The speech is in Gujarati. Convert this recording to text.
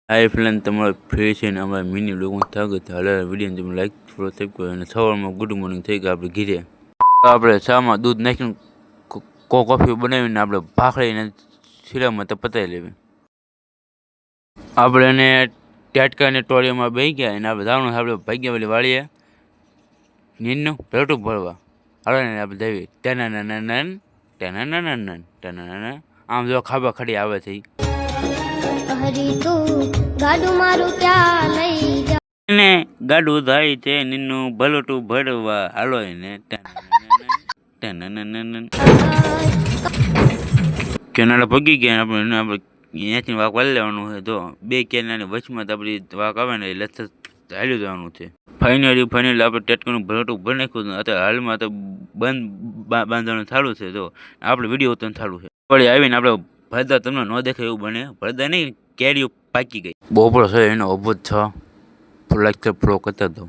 હાય ફ્રેન્ડ, તમારો ફ્રી છે ને અમારા મિની બ્લોગમાં સ્વાગત છે. હાલ વિડીયોને તમે લાઈક ફોલો સબસ્ક્રાઈબ અને સવારમાં ગુડ મોર્નિંગ થઈ ગયા આપણે ઘીરે. આપણે ચામાં દૂધ નાખીને કોફી બનાવીને આપણે ભાખરીને શીરામાં તો પતાવી લેવી. આપણે એને ટાટકાને ટોળીમાં બેસી ગયા અને આપણે જવાનું આપણે ભાગ્યા વાળી વાળીએ નીરનું ભેટું ભરવા. હાલો ને આપણે જઈએ ટેનાનાનન ટેનાનાનન ટેનાના. આમ જો ખાબા ખડી આવે છે. ને ગાડું થાય છે નીનું ભલોટું ભરવા. હાલો એને કેનાડા પગી ગયા. આપણે અહીંયાથી વાક વાળી લેવાનું છે. તો બે કેનાની વચમાં આપણી વાક આવે ને એટલે હાલ્યું જવાનું છે. ફાઇનલી આપણે ટેટકાનું ભલોટું ભરી નાખ્યું. અત્યારે હાલમાં તો બંધ બાંધવાનું ચાલુ છે. તો આપણે વિડીયો ઉતરવાનું ચાલુ છે. વળી આવીને આપણે ભરદા તમને ન દેખાય એવું બને. ભરદા નહીં, કેરીઓ પાકી ગઈ. બપોર છે એનો અબોધ છ ફ્લો કરતા દઉં.